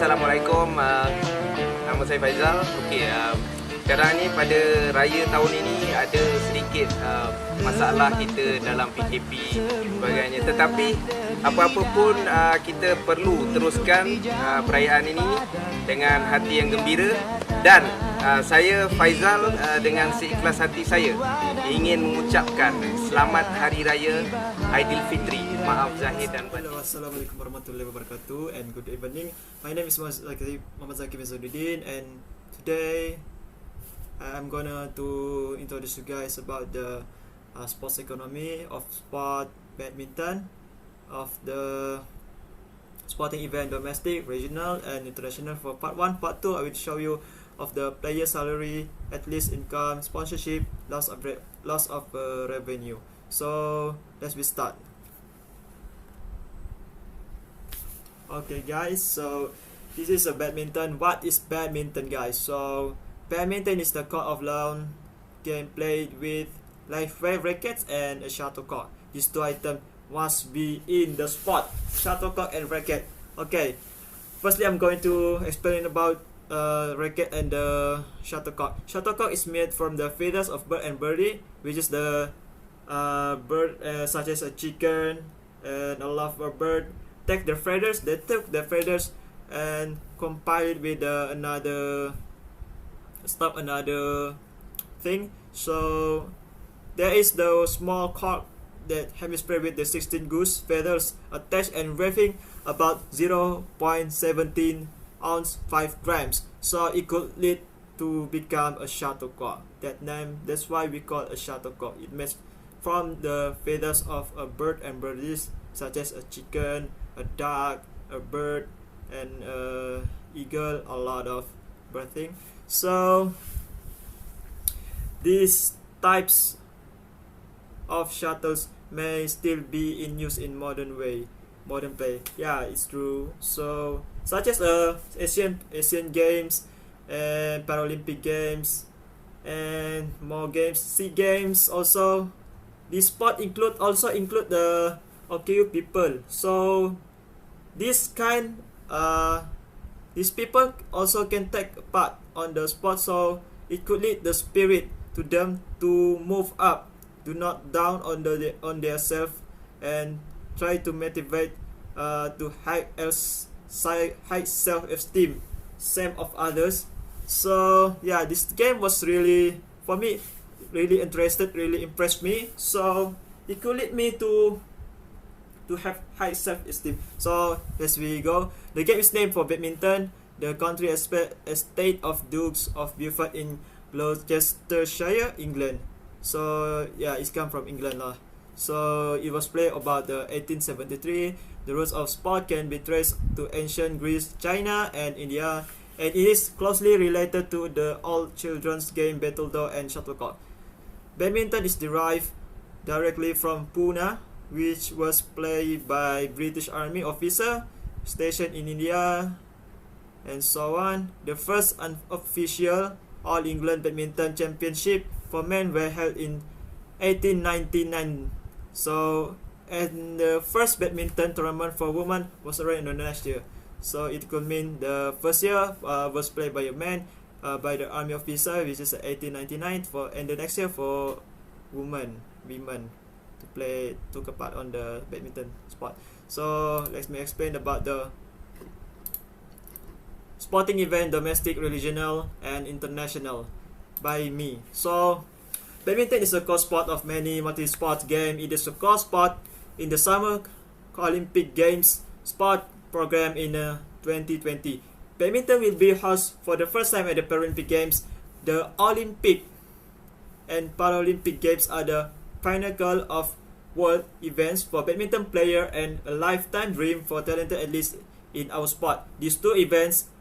Assalamualaikum. Nama saya Faizal. Okey, sekarang ni pada raya tahun ini ada sedikit masalah kita dalam PKP dan sebagainya. Tetapi apa-apa pun kita perlu teruskan perayaan ini dengan hati yang gembira, dan saya Faizal dengan seikhlas hati saya ingin mengucapkan selamat hari raya Aidilfitri. Maaf zahir dan batin. Hello, Assalamualaikum warahmatullahi wabarakatuh, and good evening. My name is Muhammad Zakir Mizuddin, and today I'm gonna to introduce you guys about the sports economy of sport badminton, of the sporting event, domestic, regional, and international. For part 1, part 2, I will show you of the player salary, athletes income, sponsorship, loss of revenue. So let's start. Okay guys, so this is a badminton. What is badminton, guys? So badminton is the court of lawn game played with lightweight rackets and a shuttlecock. These two items must be in the sport: shuttlecock and racket. Okay, firstly I'm going to explain about racket and the shuttlecock. Shuttlecock is made from the feathers of bird and birdie, which is the bird such as a chicken and a lovebird. They took the feathers and compile it with another thing. So there is the small cork that hemisphere with the 16 goose feathers attached and weighing about 0.17 ounce, 5 grams. So it could lead to become a shuttlecock. That's why we call it a shuttlecock. It made from the feathers of a bird and birdies such as a chicken, a duck, a bird, and eagle, a lot of birthing. So these types of shuttles may still be in use in modern play. Yeah, it's true. So such as Asian Games and Paralympic Games and more games, SEA Games also. This sport include the OKU people. So these people also can take part on the sport, so it could lead the spirit to them to move up, do not down on their self, and try to motivate to high self-esteem, same of others. So yeah, this game was really, for me, really interested, really impressed me. So it could lead me to have high self-esteem. So as we go, the game is named for badminton. The country estate of Dukes of Beaufort in Gloucestershire, England. So yeah, it's come from England lah. So it was played about the 1873. The roots of sport can be traced to ancient Greece, China, and India, and it is closely related to the old children's game battledore and shuttlecock. Badminton is derived directly from Pune, which was played by British Army officer stationed in India, and so on. The first unofficial All England Badminton Championship for men were held in 1899. So, and the first badminton tournament for women was arranged in the next year. So it could mean the first year was played by a man, by the army officer, which is 1899, and the next year for women took a part on the badminton sport. So let me explain about the sporting event, domestic, regional, and international by me. So badminton is a core sport of many multi-sport games. It is a core sport in the Summer Olympic Games sport program in 2020. Badminton will be host for the first time at the Paralympic Games. The Olympic and Paralympic Games are the pinnacle of world events for badminton player and a lifetime dream for talented athletes in our sport. These two events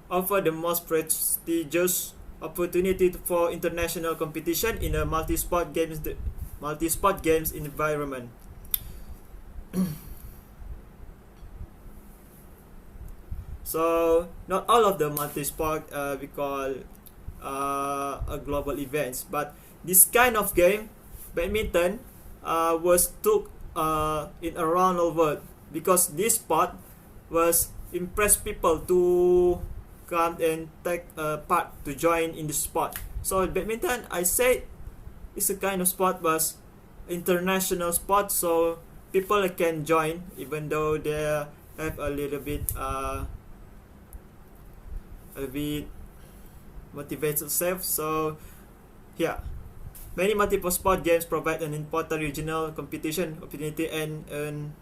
offer the most prestigious opportunity for international competition in a multi-sport games environment. So not all of the multi-sport we call a global events, but this kind of game, badminton, was took in around the world, because this sport was impress people to come and take part to join in the sport. So badminton, I say, it's a kind of sport, but international sport, so people can join even though they have a little bit motivated self. So yeah, many multiple sport games provide an important regional competition opportunity and an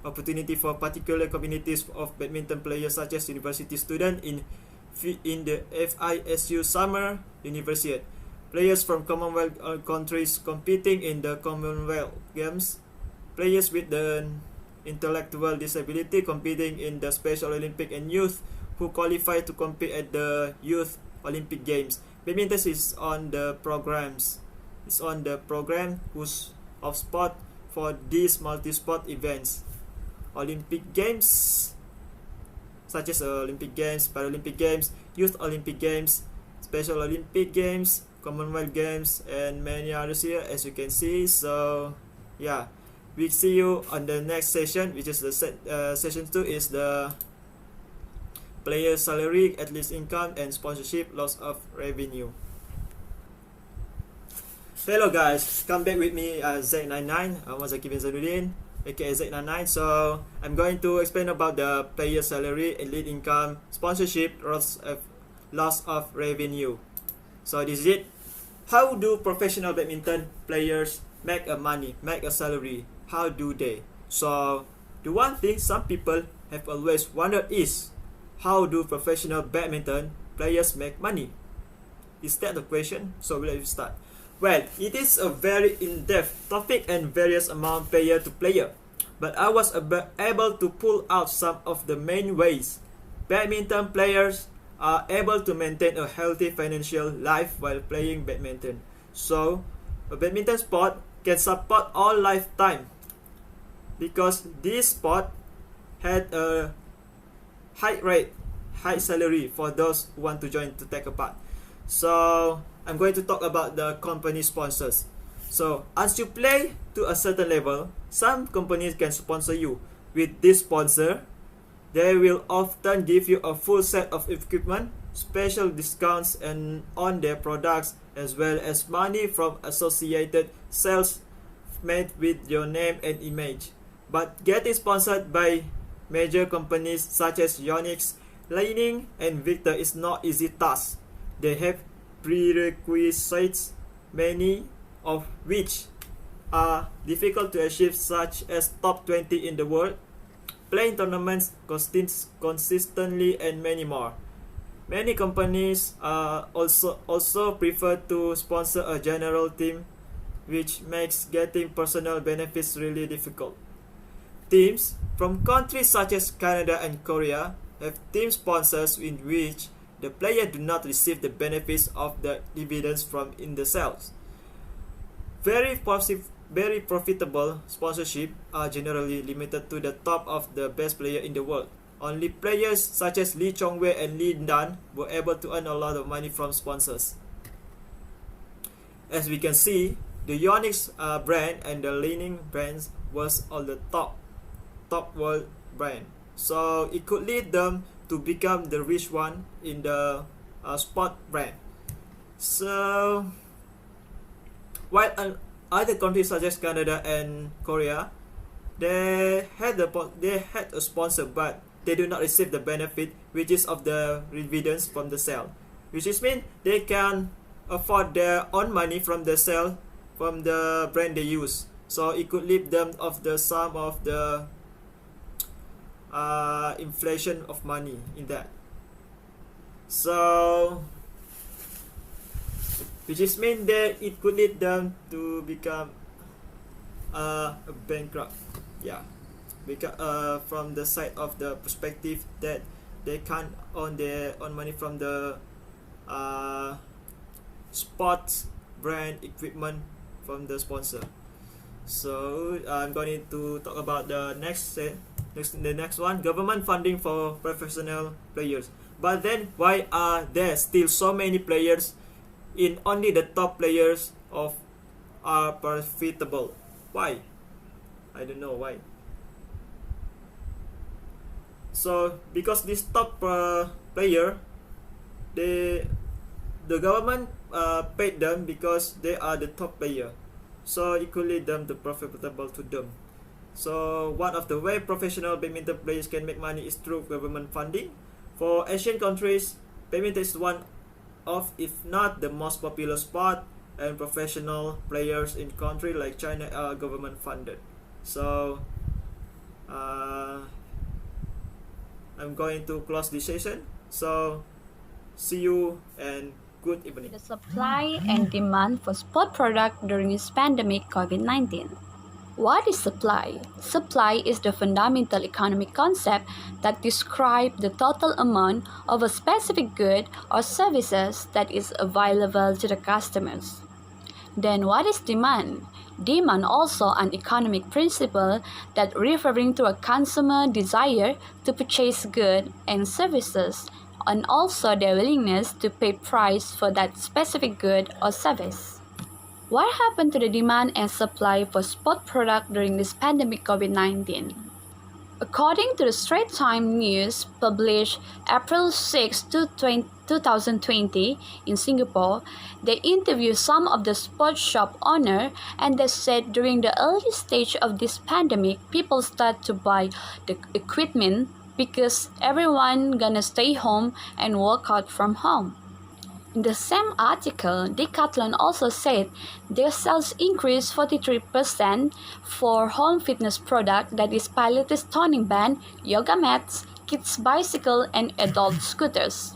opportunity for particular communities of badminton players such as university students in the FISU Summer University, players from Commonwealth countries competing in the Commonwealth Games, players with an intellectual disability competing in the Special Olympic, and youth who qualify to compete at the Youth Olympic Games. Badminton is on the programs. It's on the program whose of sport for these multi-sport events. Olympic Games, such as Olympic Games, Paralympic Games, Youth Olympic Games, Special Olympic Games, Commonwealth Games, and many others here, as you can see. So yeah, we see you on the next session, which is the session 2 is the player salary, at least income, and sponsorship, loss of revenue. Hello guys, come back with me Z99, Mazaki bin Zainuddin, aka Z99. So I'm going to explain about the player salary, elite income, sponsorship, loss of revenue. So this is it. How do professional badminton players make a money, make a salary? How do they? So the one thing some people have always wondered is, how do professional badminton players make money? Is that the question? So let's start. Well, it is a very in-depth topic and various amount player to player, but I was able to pull out some of the main ways badminton players are able to maintain a healthy financial life while playing badminton. So a badminton sport can support all lifetime because this sport had a high rate, high salary for those who want to join to take a part. So I'm going to talk about the company sponsors. So as you play to a certain level, some companies can sponsor you. With this sponsor, they will often give you a full set of equipment, special discounts and on their products, as well as money from associated sales made with your name and image. But getting sponsored by major companies such as Yonex, Li-Ning, and Victor is not easy task. They have prerequisites, many of which are difficult to achieve, such as top 20 in the world, playing tournaments consistently, and many more. Many companies also prefer to sponsor a general team, which makes getting personal benefits really difficult. Teams from countries such as Canada and Korea have team sponsors in which the player do not receive the benefits of the dividends from in the sales. Very profitable sponsorship are generally limited to the top of the best player in the world. Only players such as Lee Chong-wei and Lee Dan were able to earn a lot of money from sponsors. As we can see, the Yonex brand and the Li-Ning brands was on the top world brand. So it could lead them to become the rich one in the sport brand. So while other countries such as Canada and Korea, they had a sponsor, but they do not receive the benefit, which is of the dividends from the sale, which is mean they can afford their own money from the sale from the brand they use. So it could leave them of the sum of the inflation of money in that. So which is mean that it could lead them to become a bankrupt. Yeah, because from the side of the perspective that they can't earn their own money from the sports brand equipment from the sponsor. So I'm going to talk about the next one, government funding for professional players. But then why are there still so many players in only the top players are profitable? Why? I don't know why. So because this top player, the government paid them because they are the top player, so equally them the profitable to them. So one of the way professional badminton players can make money is through government funding. For Asian countries, badminton is one of, if not the most popular sport, and professional players in country like China are government funded. So I'm going to close this session. So see you and good evening. The supply and demand for sport product during this pandemic COVID-19. What is supply? Supply is the fundamental economic concept that describes the total amount of a specific good or services that is available to the customers. Then what is demand? Demand also an economic principle that referring to a consumer desire to purchase goods and services and also their willingness to pay price for that specific good or service. What happened to the demand and supply for sport product during this pandemic COVID-19? According to the Straits Times News published April 6, 2020 in Singapore, they interviewed some of the sports shop owners and they said during the early stage of this pandemic, people start to buy the equipment because everyone gonna stay home and work out from home. In the same article, Decathlon also said their sales increased 43% for home fitness product, that is Pilates toning band, yoga mats, kids bicycle, and adult scooters.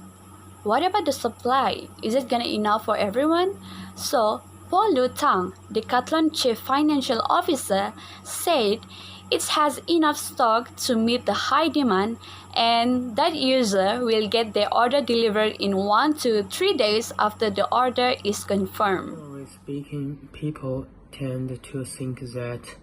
What about the supply? Is it gonna enough for everyone? So, Paul Lu Tang, Decathlon Chief Financial Officer, said it has enough stock to meet the high demand and that user will get their order delivered in 1 to 3 days after the order is confirmed. Generally speaking, people tend to think that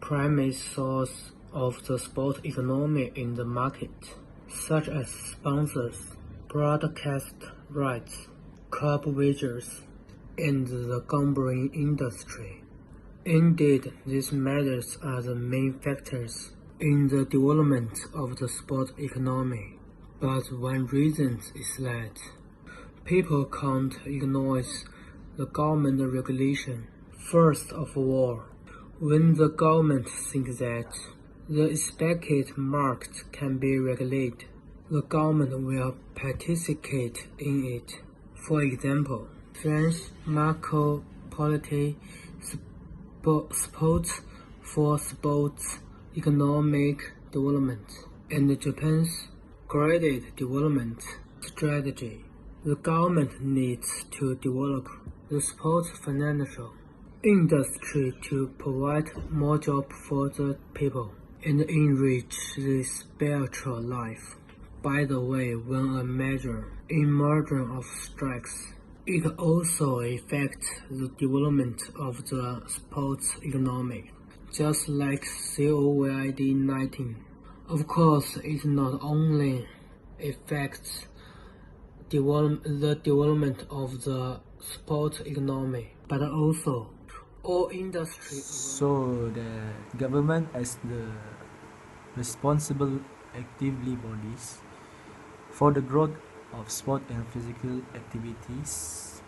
primary source of the sport economy in the market, such as sponsors, broadcast rights, club wagers, and the gambling industry. Indeed, these matters are the main factors in the development of the sport economy. But one reason is that people can't ignore the government regulation. First of all, when the government thinks that the expected market can be regulated, the government will participate in it. For example, France's Marco Polo Support for Sports Economic Development and Japan's Graded Development Strategy. The government needs to develop the sports financial industry to provide more jobs for the people and enrich the spiritual life. By the way, when a major emergence of strikes, it also affects the development of the sports economy, just like COVID-19. Of course, it not only affects the development of the sport economy, but also all industry. So the government as the responsible actively bodies for the growth of sport and physical activities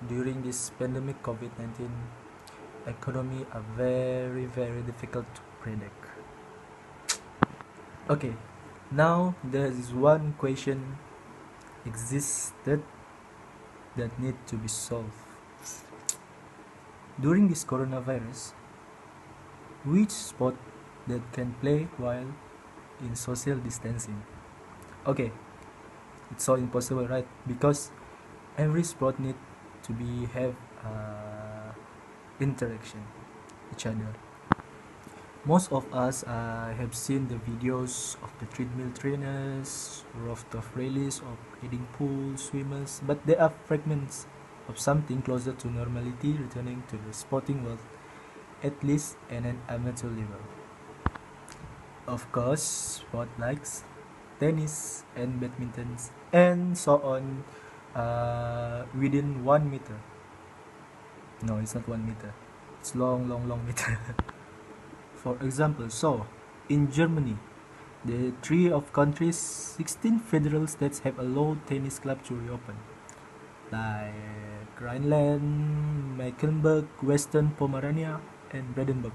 during this pandemic COVID-19 economy are very difficult to predict. Okay, now there is one question existed that need to be solved. During this coronavirus, which sport that can play while in social distancing? Okay, it's so impossible, right? Because every sport need to be have interaction each other. Most of us have seen the videos of the treadmill trainers, rooftop rallies, of aiding pool swimmers, but there are fragments of something closer to normality returning to the sporting world, at least at an amateur level. Of course, sport like tennis and badminton and so on within 1 meter. No, it's not 1 meter. It's long meter. For example, so in Germany, the three of countries, 16 federal states have allowed tennis clubs to reopen, like Rhineland, Mecklenburg, Western Pomerania, and Brandenburg.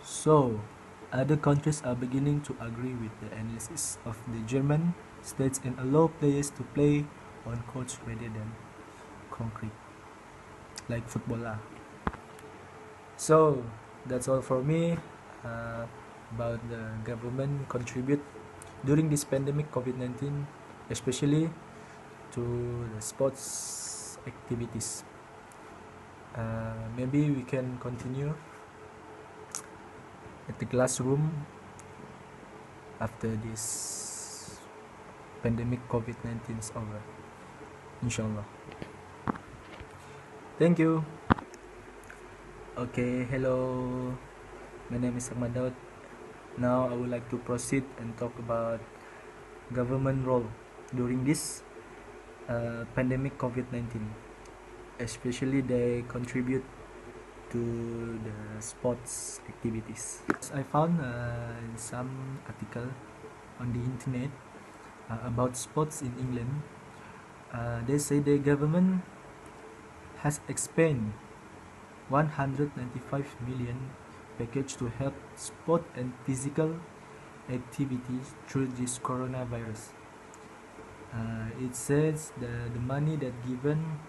So, other countries are beginning to agree with the analysis of the German states and allow players to play on courts rather than concrete, like football lah. So, that's all for me about the government contribute during this pandemic COVID-19, especially to the sports activities. Maybe we can continue at the classroom after this pandemic COVID-19 is over, inshallah. Thank you. Okay, hello, my name is Ahmad Daud. Now I would like to proceed and talk about government role during this pandemic COVID-19, especially they contribute to the sports activities. I found in some article on the internet about sports in England. They say the government has expanded 195 million package to help sport and physical activities through this coronavirus. It says the money that given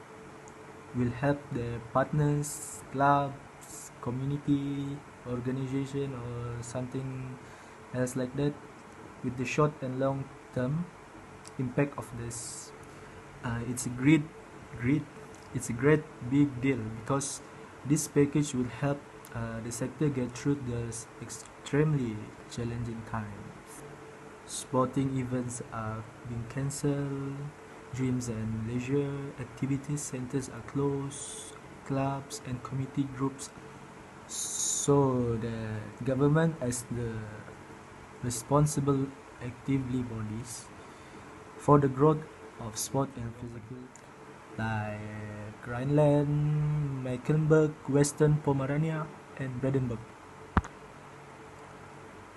will help the partners, clubs, community, organization, or something else like that, with the short and long term impact of this. It's a great big deal because this package will help the sector get through this extremely challenging times. Sporting events are being cancelled, gyms and leisure activities centers are closed, clubs and community groups. So the government as the responsible actively bodies for the growth of sport and physical, like Rhineland, Mecklenburg, Western Pomerania, and Brandenburg.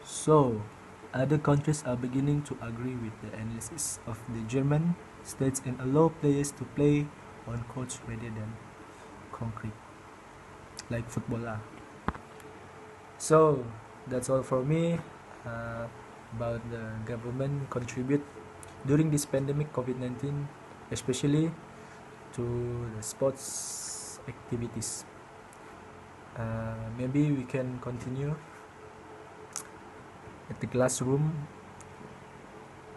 So, other countries are beginning to agree with the analysis of the German states and allow players to play on courts rather than concrete, like football lah. So, that's all for me about the government contribute during this pandemic COVID-19, especially to the sports activities. Maybe we can continue at the classroom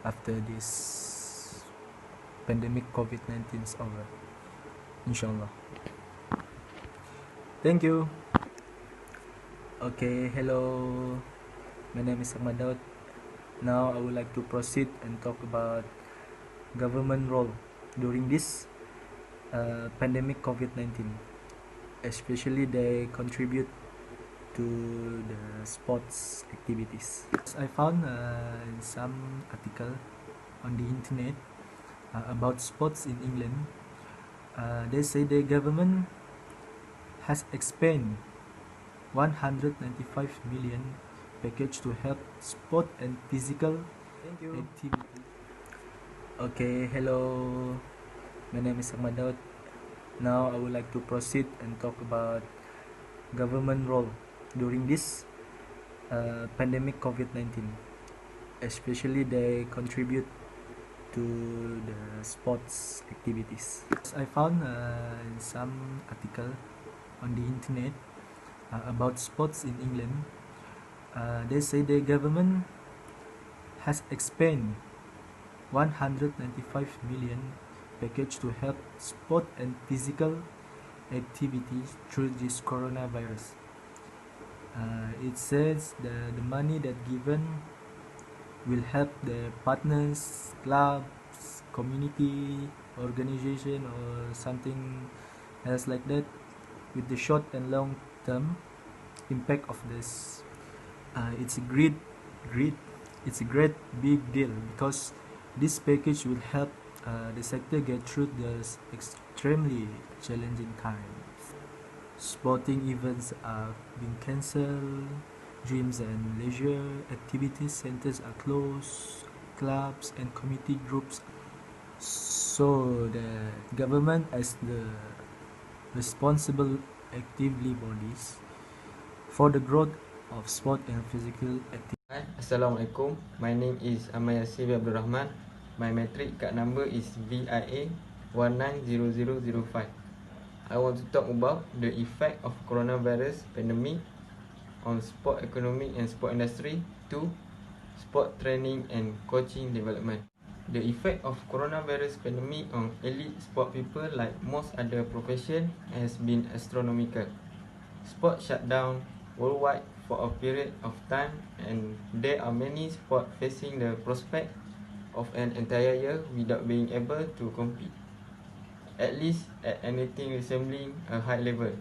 after this pandemic COVID-19 is over, inshallah. Thank you. Okay, hello, my name is Ahmad Daud. Now I would like to proceed and talk about government role during this pandemic COVID-19, especially they contribute to the sports activities. I found in some article on the internet about sports in England. They say the government has expanded 195 million package to help sport and physical activity. Okay, hello, my name is Ahmad Daud. Now I would like to proceed and talk about government role during this pandemic COVID-19, especially they contribute to the sports activities. I found in some article on the internet about sports in England. They say the government has expanded 195 million package to help sport and physical activities through this coronavirus. It says the money that given will help the partners, clubs, community, organization, or something else like that, with the short and long term impact of this. It's a great big deal because this package will help the sector get through this extremely challenging times. Sporting events are being cancelled, gyms and leisure activities centers are closed, clubs and community groups. So the government as the responsible actively bodies for the growth of sport and physical activity. Hi, Assalamualaikum. My name is Amaya Sibi Abdul Rahman. My metric card number is VIA 190005. I want to talk about the effect of coronavirus pandemic on sport economy and sport industry to sport training and coaching development. The effect of coronavirus pandemic on elite sport people like most other profession has been astronomical. Sport shut down worldwide for a period of time, and there are many sports facing the prospect of an entire year without being able to compete, at least at anything resembling a high level.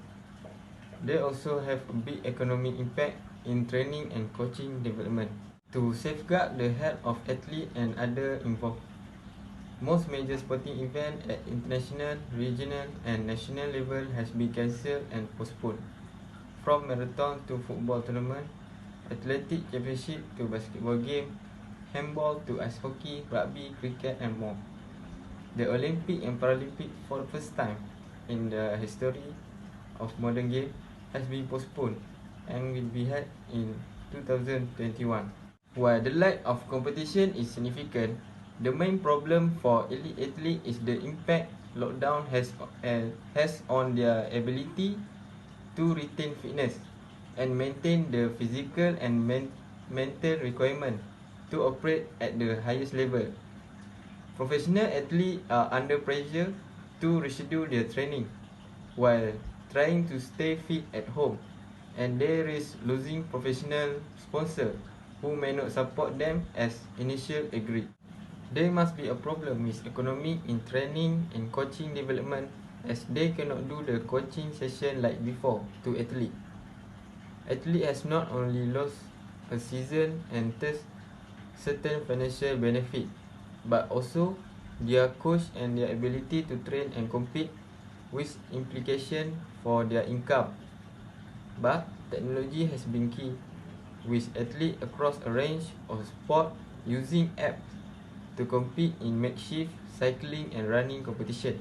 They also have a big economic impact in training and coaching development. To safeguard the health of athletes and other involved, most major sporting events at international, regional and national level has been cancelled and postponed. From marathon to football tournament, athletic championship to basketball game, handball to ice hockey, rugby, cricket and more. The Olympic and Paralympic for the first time in the history of modern game has been postponed and will be held in 2021. While the lack of competition is significant, the main problem for elite athletes is the impact lockdown has on their ability to retain fitness and maintain the physical and mental requirement to operate at the highest level. Professional athletes are under pressure to reschedule their training while trying to stay fit at home, and they risk losing professional sponsors who may not support them as initially agreed. There must be a problem with economy in training and coaching development, as they cannot do the coaching session like before to athletes. Athlete has not only lost a season and thus certain financial benefit, but also their coach and their ability to train and compete, with implication for their income. But technology has been key, with athletes across a range of sports using apps to compete in makeshift cycling and running competition.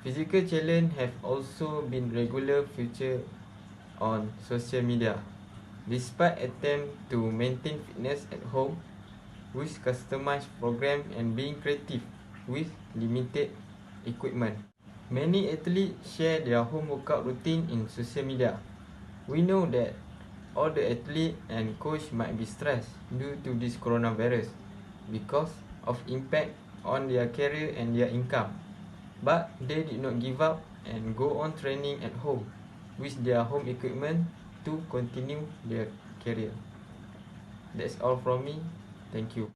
Physical challenge have also been regular feature on social media, despite attempts to maintain fitness at home with customized programs and being creative with limited equipment. Many athletes share their home workout routine in social media. We know that all the athletes and coach might be stressed due to this coronavirus because of impact on their career and their income. But they did not give up and go on training at home with their home equipment to continue their career. That's all from me. Thank you.